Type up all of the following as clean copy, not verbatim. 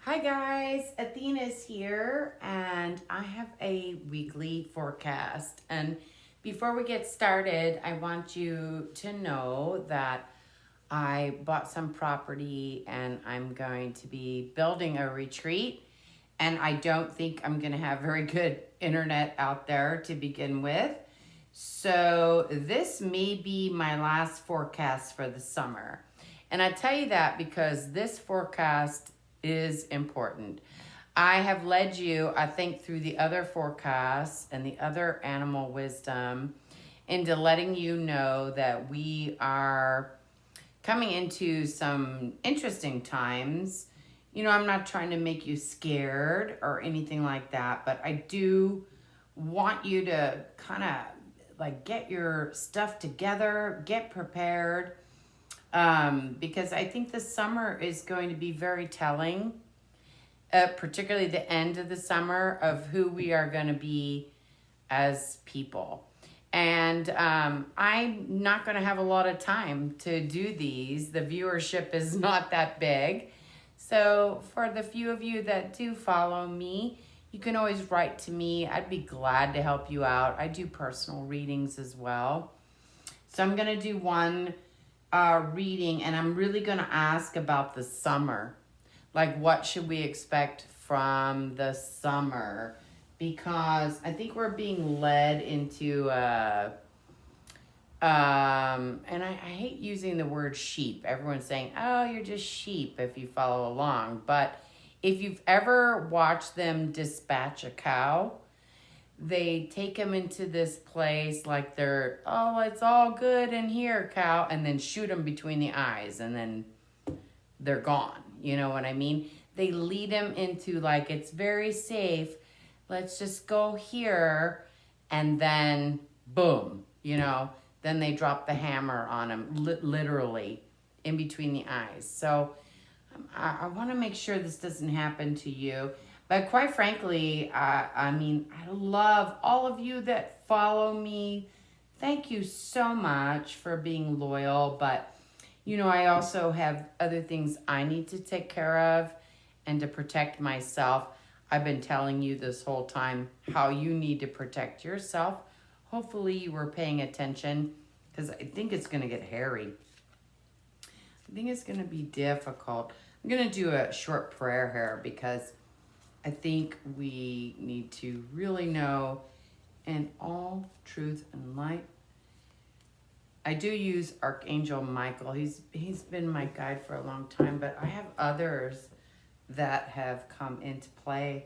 Hi guys, Athena's here and I have a weekly forecast. And before we get started, I want you to know that I bought some property and I'm going to be building a retreat. And I don't think I'm going to have very good internet out there to begin with. So this may be my last forecast for the summer. And I tell you that because this forecast is important. I have led you, I think, through the other forecasts and the other animal wisdom into letting you know that we are coming into some interesting times. I'm not trying to make you scared or anything like that, but I do want you to kind of like get your stuff together, get prepared, because I think the summer is going to be very telling, particularly the end of the summer, of who we are going to be as people. And I'm not going to have a lot of time to do these. The viewership is not that big. So, for the few of you that do follow me, you can always write to me. I'd be glad to help you out. I do personal readings as well. So, I'm going to do one reading, and I'm really going to ask about the summer. Like, what should we expect from the summer? Because I think we're being led into and I hate using the word sheep. Everyone's saying, oh, you're just sheep if you follow along. But if you've ever watched them dispatch a cow, they take them into this place like they're, oh, it's all good in here, cow, and then shoot them between the eyes, and then they're gone. You know what I mean? They lead them into like, it's very safe. Let's just go here. And then boom, then they drop the hammer on them, literally in between the eyes. So I want to make sure this doesn't happen to you. But quite frankly, I love all of you that follow me. Thank you so much for being loyal. But, I also have other things I need to take care of and to protect myself. I've been telling you this whole time how you need to protect yourself. Hopefully you were paying attention, because I think it's going to get hairy. I think it's going to be difficult. I'm going to do a short prayer here because I think we need to really know in all truth and light. I do use Archangel Michael. He's been my guide for a long time, but I have others that have come into play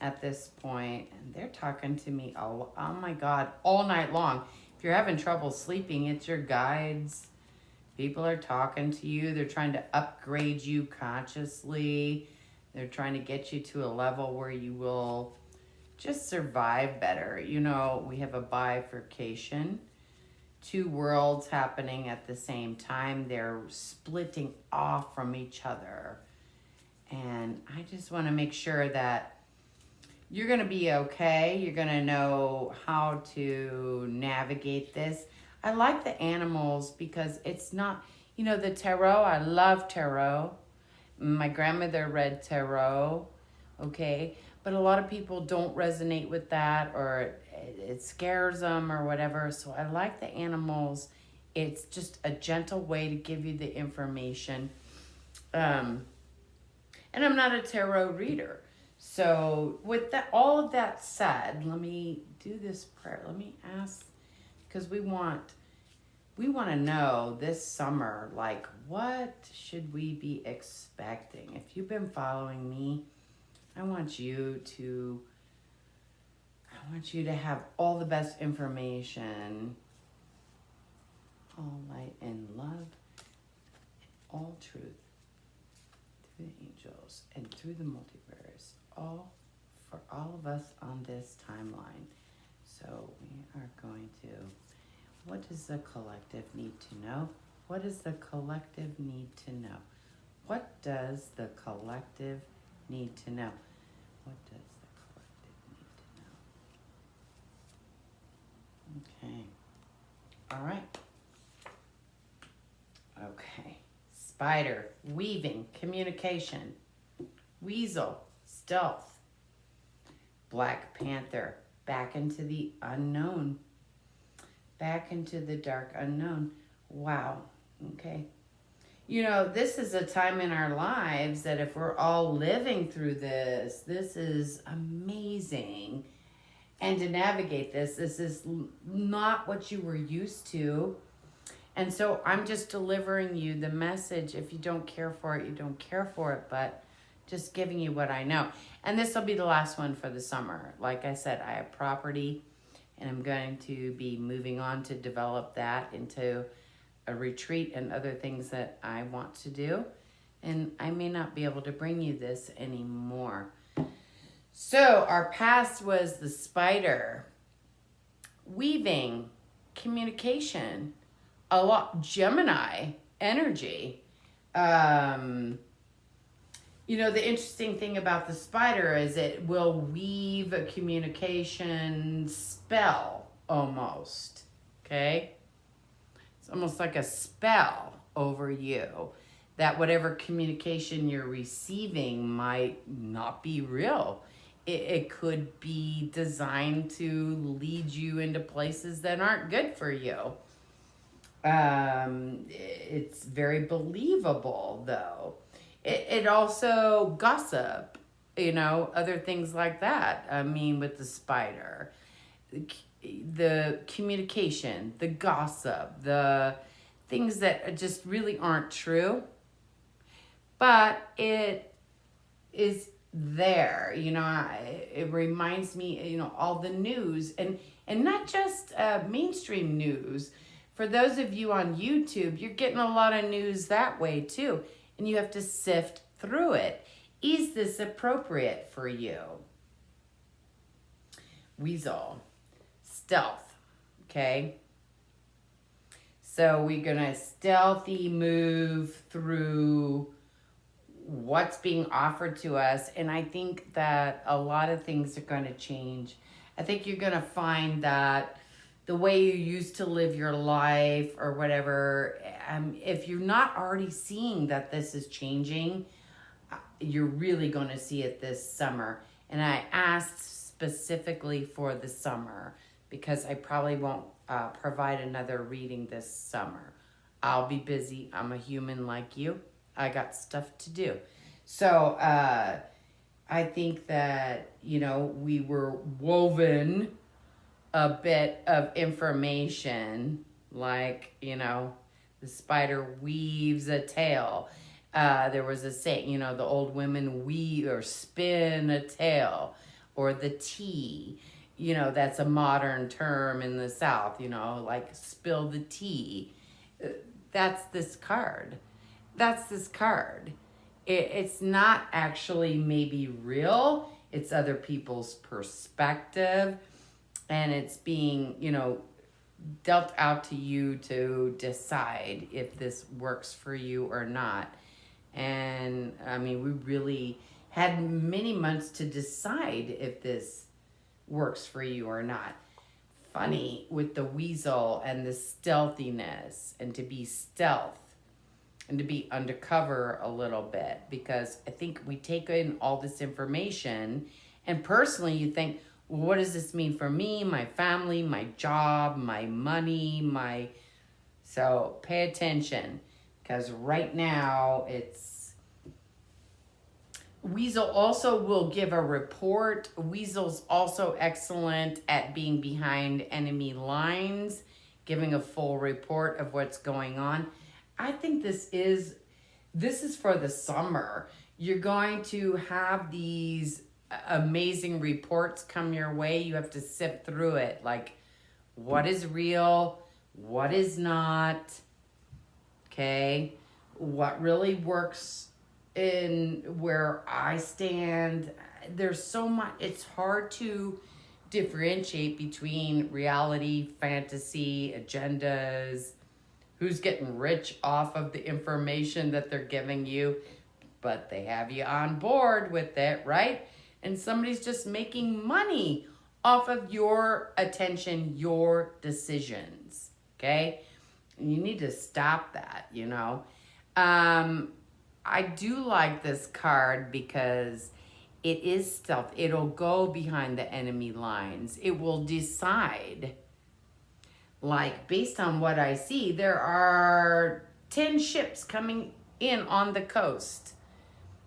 at this point, and they're talking to me, oh my God, all night long. If you're having trouble sleeping, it's your guides. People are talking to you. They're trying to upgrade you consciously. They're trying to get you to a level where you will just survive better. We have a bifurcation, two worlds happening at the same time. They're splitting off from each other. And I just want to make sure that you're going to be okay. You're going to know how to navigate this. I like the animals because it's not, the tarot. I love tarot. My grandmother read tarot, okay? But a lot of people don't resonate with that, or it scares them or whatever. So I like the animals. It's just a gentle way to give you the information. And I'm not a tarot reader. So with that, all of that said, let me do this prayer. Let me ask, because we want to know this summer, like, what should we be expecting? If you've been following me, I want you to have all the best information, all light and love, all truth, through the angels and through the multiverse, all for all of us on this timeline. So we are going to, what does the collective need to know? What does the collective need to know? What does the collective need to know? What does the collective need to know? Okay. All right. Okay. Spider, weaving, communication. Weasel, stealth. Black Panther, back into the unknown. Back into the dark unknown. Wow. Okay. You know, this is a time in our lives that if we're all living through this, this is amazing. And to navigate this is not what you were used to. And so I'm just delivering you the message. If you don't care for it, you don't care for it, but just giving you what I know. And this will be the last one for the summer. Like I said, I have property and I'm going to be moving on to develop that into a retreat and other things that I want to do. And I may not be able to bring you this anymore. So our past was the spider, weaving, communication, a lot, Gemini energy. You know, the interesting thing about the spider is it will weave a communication spell almost, okay? It's almost like a spell over you that whatever communication you're receiving might not be real. It could be designed to lead you into places that aren't good for you. It's very believable, though. It also gossip, you know, other things like that. I mean, with the spider, the communication, the gossip, the things that just really aren't true. But it is there, you know, it reminds me, you know, all the news and not just mainstream news. For those of you on YouTube, you're getting a lot of news that way too. And you have to sift through it. Is this appropriate for you? Weasel, stealth, okay? So we're gonna stealthy move through what's being offered to us. And I think that a lot of things are gonna change. I think you're gonna find that the way you used to live your life or whatever, if you're not already seeing that this is changing, you're really going to see it this summer. And I asked specifically for the summer because I probably won't provide another reading this summer. I'll be busy. I'm a human like you. I got stuff to do. So I think that, you know, we were woven a bit of information, like, you know, the spider weaves a tale. There was a saying, you know, the old women weave or spin a tale, or the tea, you know, that's a modern term in the South, you know, like spill the tea. That's this card. That's this card. It's not actually maybe real. It's other people's perspective. And it's being, you know, dealt out to you to decide if this works for you or not. And I mean, we really had many months to decide if this works for you or not. Funny with the weasel and the stealthiness, and to be stealth and to be undercover a little bit, because I think we take in all this information and personally you think, what does this mean for me, my family, my job, my money, so pay attention, because right now it's Weasel also will give a report. Weasel's also excellent at being behind enemy lines, giving a full report of what's going on. I think this is for the summer. You're going to have these amazing reports come your way. You have to sift through it, like what is real, what is not, okay, what really works in where I stand. There's so much, it's hard to differentiate between reality, fantasy, agendas, who's getting rich off of the information that they're giving you, but they have you on board with it, right? And somebody's just making money off of your attention, your decisions, okay? And you need to stop that, you know? I do like this card because it is stealth. It'll go behind the enemy lines. It will decide, like, based on what I see, there are 10 ships coming in on the coast.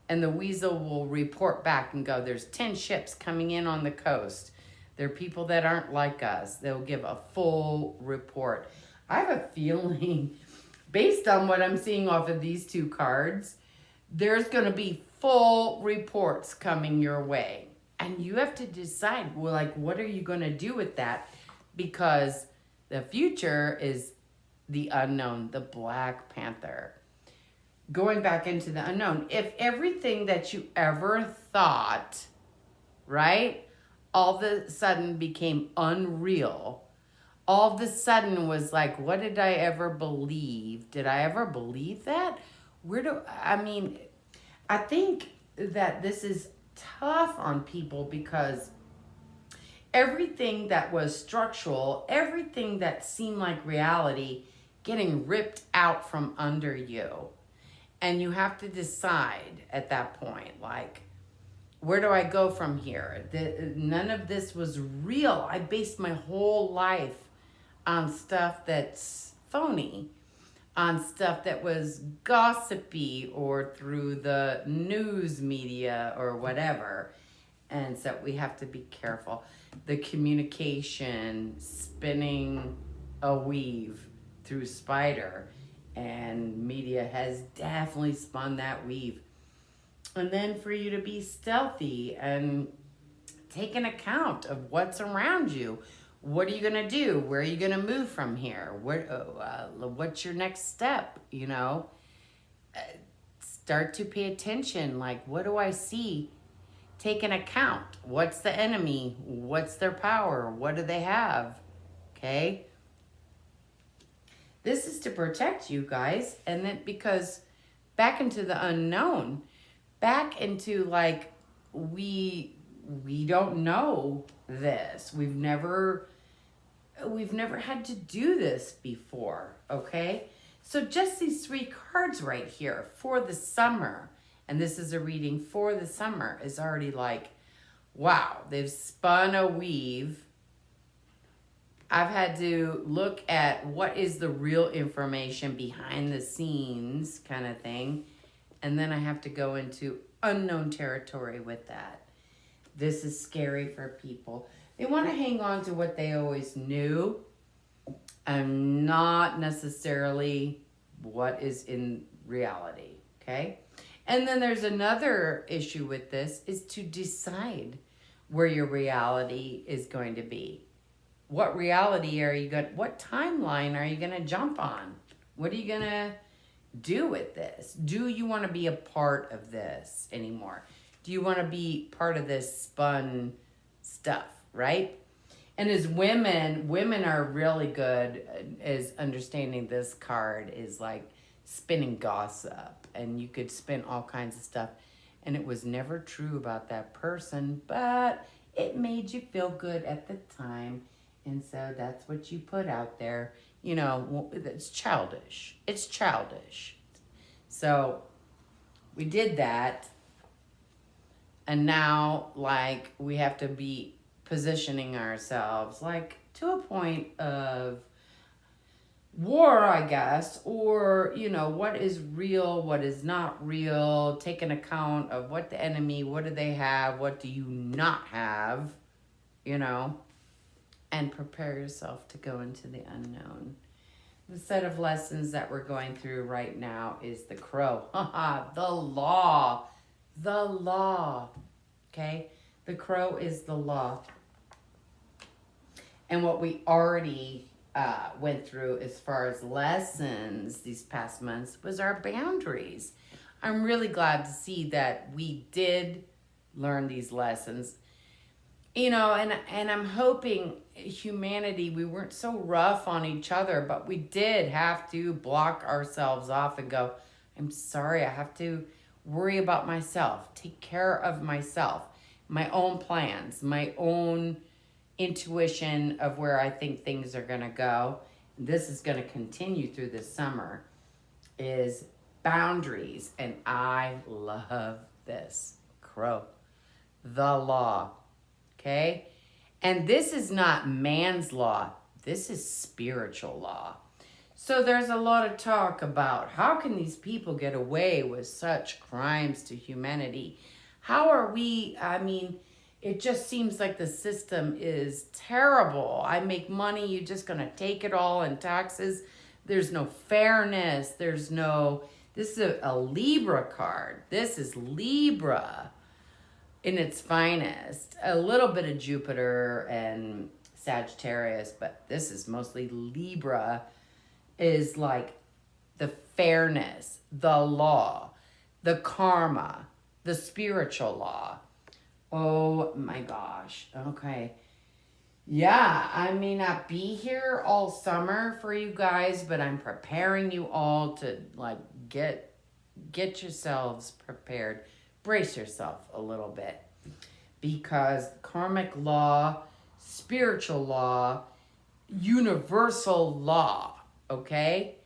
And the weasel will report back and go, there's 10 ships coming in on the coast. There are people that aren't like us. They'll give a full report. I have a feeling, based on what I'm seeing off of these two cards, there's going to be full reports coming your way. And you have to decide, well, like, what are you going to do with that? Because the future is the unknown, the Black Panther. Going back into the unknown. If everything that you ever thought, right, all of a sudden became unreal, all of a sudden was like, what did I ever believe? Did I ever believe that? I think that this is tough on people because everything that was structural, everything that seemed like reality, getting ripped out from under you. And you have to decide at that point, like, where do I go from here? None of this was real. I based my whole life on stuff that's phony, on stuff that was gossipy or through the news media or whatever. And so we have to be careful. The communication, spinning a weave through spider, and media has definitely spun that weave. And then for you to be stealthy and take an account of what's around you. What are you going to do? Where are you going to move from here? What's your next step? Start to pay attention. Like, what do I see? Take an account. What's the enemy? What's their power? What do they have? Okay? This is to protect you guys. And then because back into the unknown, back into like, we don't know this. We've never had to do this before, okay? So just these 3 cards right here for the summer, and this is a reading for the summer, is already like, wow, they've spun a weave. I've had to look at what is the real information behind the scenes kind of thing, and then I have to go into unknown territory with that. This is scary for people. They want to hang on to what they always knew and not necessarily what is in reality, okay? And then there's another issue with this is to decide where your reality is going to be. What reality are you going, what timeline are you going to jump on? What are you going to do with this? Do you want to be a part of this anymore? Do you want to be part of this spun stuff, right? And as women are really good as understanding this card is like spinning gossip. And you could spin all kinds of stuff. And it was never true about that person, but it made you feel good at the time. And so that's what you put out there. It's childish. It's childish. So we did that. And now, like, we have to be positioning ourselves, like, to a point of war, I guess, or, what is real, what is not real, take an account of what the enemy, what do they have, what do you not have, and prepare yourself to go into the unknown. The set of lessons that we're going through right now is the crow. The law. The law. Okay? The crow is the law. And what we already went through as far as lessons these past months was our boundaries. I'm really glad to see that we did learn these lessons. And I'm hoping humanity, we weren't so rough on each other, but we did have to block ourselves off and go, I'm sorry, I have to worry about myself, take care of myself, my own plans, my own intuition of where I think things are going to go. This is going to continue through the summer, is boundaries. And I love this. Crow. The law. Okay? And this is not man's law. This is spiritual law. So there's a lot of talk about how can these people get away with such crimes to humanity? How are we, it just seems like the system is terrible. I make money, you're just going to take it all in taxes. There's no fairness. This is a Libra card. This is Libra in its finest. A little bit of Jupiter and Sagittarius, but this is mostly Libra, is like the fairness, the law, the karma, the spiritual law. Oh my gosh. Okay. Yeah, I may not be here all summer for you guys, but I'm preparing you all to like get yourselves prepared. Brace yourself a little bit, because karmic law, spiritual law, universal law, okay?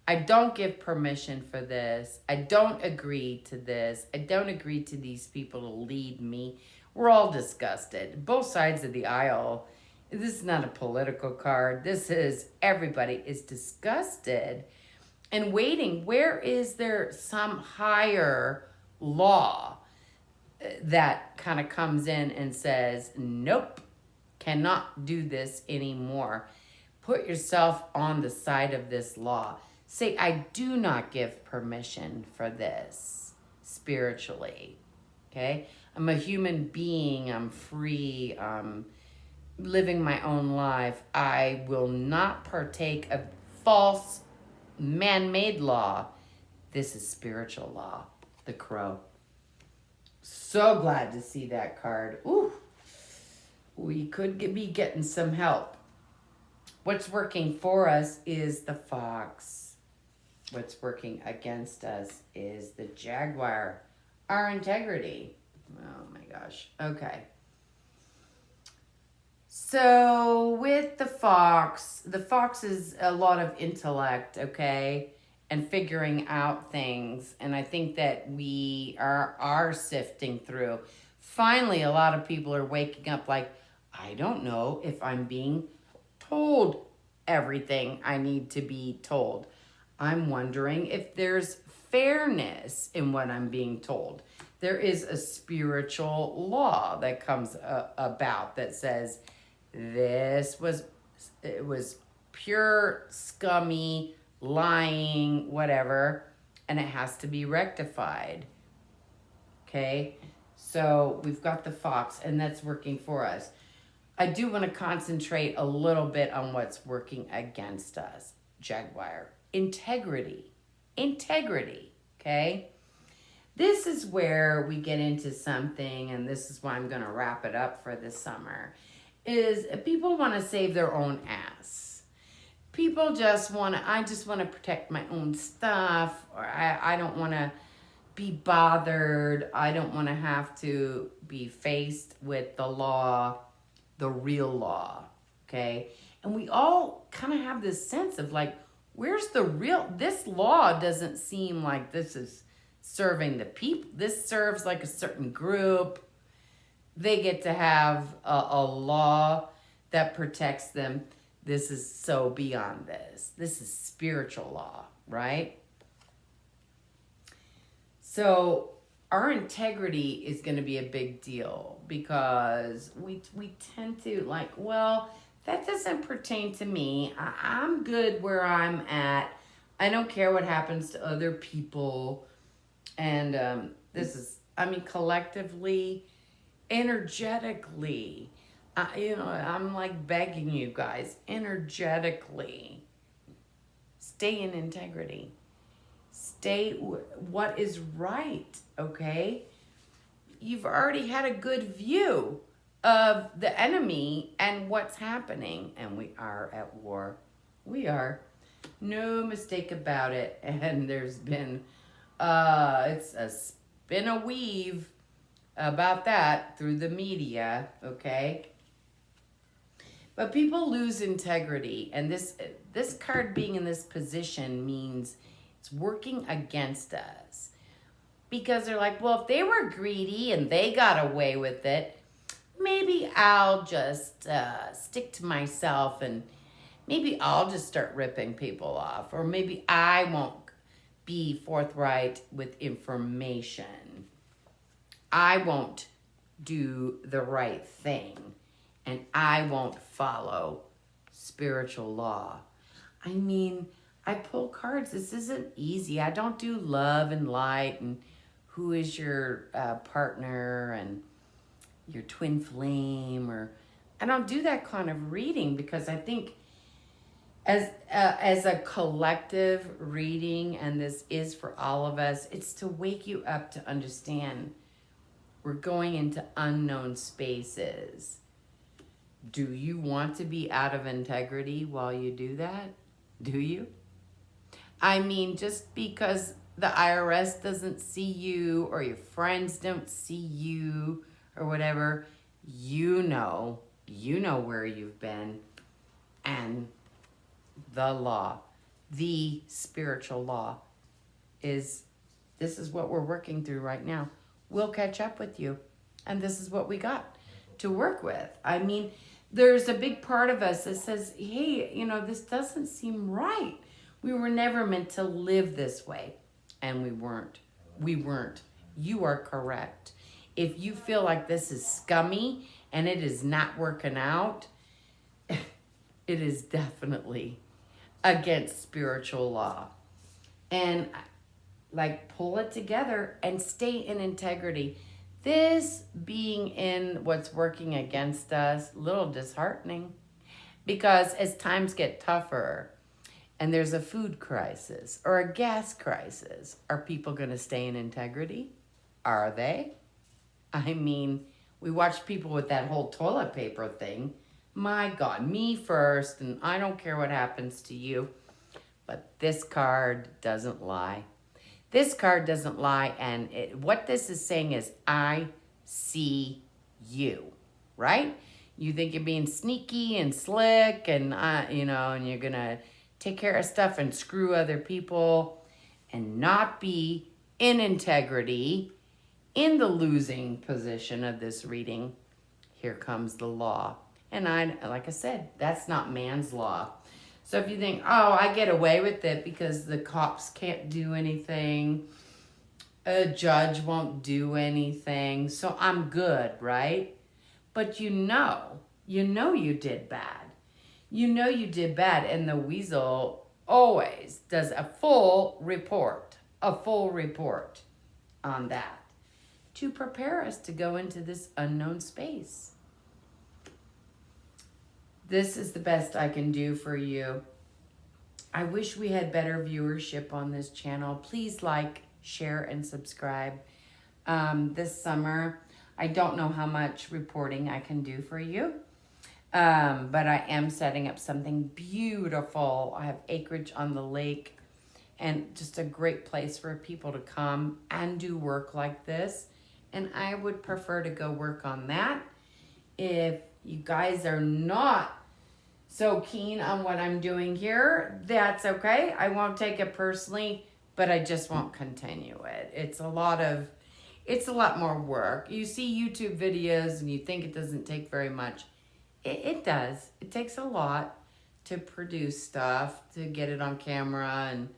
I don't give permission for this. I don't agree to this. I don't agree to these people to lead me. We're all disgusted. Both sides of the aisle. This is not a political card. This is everybody is disgusted and waiting. Where is there some higher law that kind of comes in and says, nope, cannot do this anymore? Put yourself on the side of this law. Say, I do not give permission for this spiritually, okay? I'm a human being. I'm free. I'm living my own life. I will not partake of false man-made law. This is spiritual law, the crow. So glad to see that card. Ooh, we could be getting some help. What's working for us is the fox. What's working against us is the jaguar. Our integrity. Oh my gosh. Okay. So with the fox is a lot of intellect, okay? And figuring out things. And I think that we are sifting through. Finally, a lot of people are waking up like, I don't know if I'm being told everything I need to be told. I'm wondering if there's fairness in what I'm being told. There is a spiritual law that comes about that says it was pure, scummy, lying, whatever, and it has to be rectified. Okay? So we've got the fox, and that's working for us. I do want to concentrate a little bit on what's working against us. Jaguar. Integrity, okay? This is where we get into something, and this is why I'm going to wrap it up for this summer, is people want to save their own ass. People just I just want to protect my own stuff, or I don't want to be bothered. I don't want to have to be faced with the law, the real law, okay? And we all kind of have this sense of like, where's the real, this law doesn't seem like this is serving the people. This serves like a certain group. They get to have a law that protects them. This is so beyond this. This is spiritual law, right? So our integrity is going to be a big deal, because we tend to like, well, that doesn't pertain to me. I'm good where I'm at. I don't care what happens to other people. And this is, collectively, energetically, I'm like begging you guys, energetically, stay in integrity. Stay what is right, okay? You've already had a good view of the enemy and what's happening, and we are at war. We are. No mistake about it. And there's been, it's a spin a weave about that through the media, okay? But people lose integrity, and this card being in this position means It's working against us. Because they're like, well, if they were greedy and they got away with it, maybe I'll just stick to myself and maybe I'll just start ripping people off. Or maybe I won't be forthright with information. I won't do the right thing. And I won't follow spiritual law. I mean, I pull cards. This isn't easy. I don't do love and light and who is your partner and your twin flame, or I don't do that kind of reading because I think as a collective reading, and this is for all of us, it's to wake you up to understand we're going into unknown spaces. Do you want to be out of integrity while you do that? Do you? I mean, just because the IRS doesn't see you or your friends don't see you or whatever, you know where you've been. And the law, the spiritual law this is what we're working through right now. We'll catch up with you. And this is what we got to work with. I mean, there's a big part of us that says, hey, this doesn't seem right. We were never meant to live this way. And we weren't. You are correct. If you feel like this is scummy and it is not working out, it is definitely against spiritual law. And pull it together and stay in integrity. This being in what's working against us, a little disheartening, because as times get tougher and there's a food crisis or a gas crisis, are people going to stay in integrity? Are they? I mean, we watch people with that whole toilet paper thing. My God, me first, and I don't care what happens to you. But this card doesn't lie. This card doesn't lie, and what this is saying is, I see you, right? You think you're being sneaky and slick, and and you're gonna take care of stuff and screw other people, and not be in integrity, in the losing position of this reading. Here comes the law, and like I said, that's not man's law. So if you think, oh, I get away with it because the cops can't do anything, a judge won't do anything, so I'm good, right? But you know you did bad. You did bad, and the weasel always does a full report on that to prepare us to go into this unknown space. This is the best I can do for you. I wish we had better viewership on this channel. Please like, share, and subscribe. This summer, I don't know how much reporting I can do for you, but I am setting up something beautiful. I have acreage on the lake and just a great place for people to come and do work like this. And I would prefer to go work on that. If you guys are not so keen on what I'm doing here, that's okay. I won't take it personally, but I just won't continue it. It's a lot more work. You see YouTube videos and you think it doesn't take very much. It does. It takes a lot to produce stuff, to get it on camera and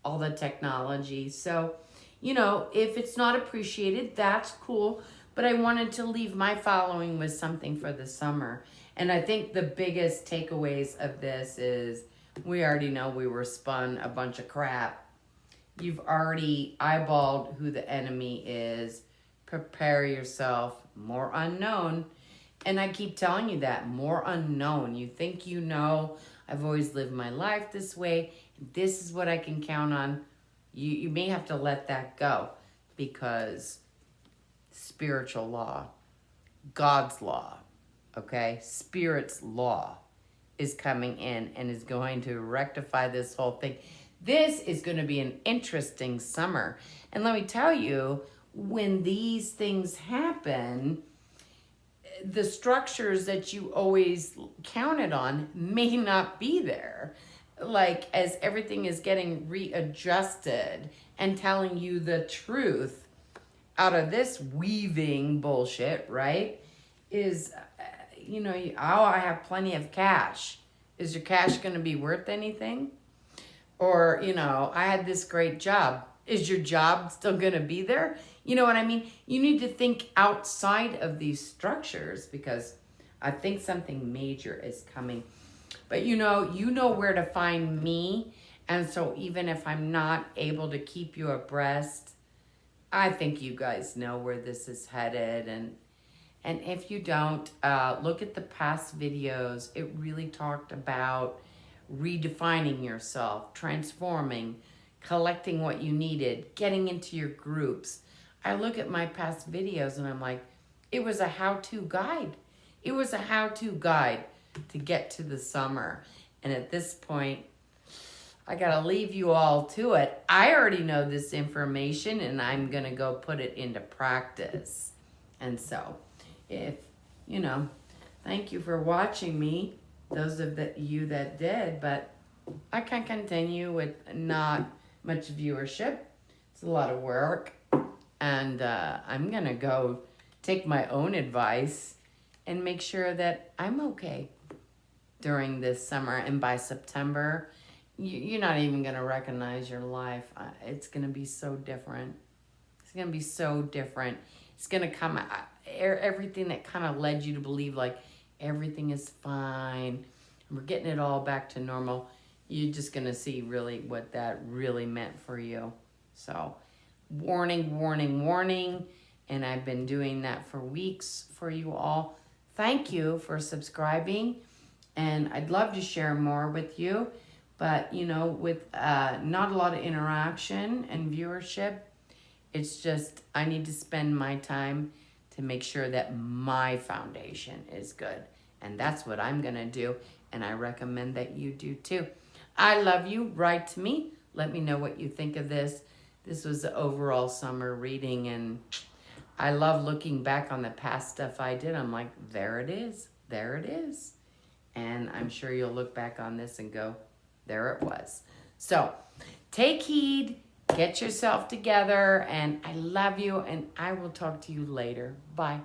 all the technology. So, if it's not appreciated, that's cool. But I wanted to leave my following with something for the summer. And I think the biggest takeaways of this is we already know we were spun a bunch of crap. You've already eyeballed who the enemy is. Prepare yourself. More unknown. And I keep telling you that. More unknown. You think you know. I've always lived my life this way. This is what I can count on. You may have to let that go, because spiritual law, God's law, okay, Spirit's law is coming in and is going to rectify this whole thing. This is going to be an interesting summer. And let me tell you, when these things happen, the structures that you always counted on may not be there. like as everything is getting readjusted and telling you the truth out of this weaving bullshit, right? Is, oh, I have plenty of cash. Is your cash going to be worth anything? Or, I had this great job. Is your job still going to be there? You know what I mean? You need to think outside of these structures because I think something major is coming. But you know where to find me. And so even if I'm not able to keep you abreast, I think you guys know where this is headed. And if you don't, look at the past videos. It really talked about redefining yourself, transforming, collecting what you needed, getting into your groups. I look at my past videos and I'm like, it was a how-to guide. It was a how-to guide to get to the summer. And at this point, I gotta leave you all to it. I already know this information and I'm gonna go put it into practice. And so, if, thank you for watching me, those of you that did, but I can continue with not much viewership. It's a lot of work. And I'm gonna go take my own advice and make sure that I'm okay during this summer. And by September, you're not even going to recognize your life. It's going to be so different. It's going to be so different. It's going to come, everything that kind of led you to believe like everything is fine. We're getting it all back to normal. You're just going to see really what that really meant for you. So warning, warning, warning. And I've been doing that for weeks for you all. Thank you for subscribing. And I'd love to share more with you. But, with not a lot of interaction and viewership, it's just I need to spend my time to make sure that my foundation is good. And that's what I'm going to do. And I recommend that you do too. I love you. Write to me. Let me know what you think of this. This was the overall summer reading. And I love looking back on the past stuff I did. I'm like, there it is. There it is. And I'm sure you'll look back on this and go, there it was. So take heed, get yourself together, and I love you, and I will talk to you later. Bye.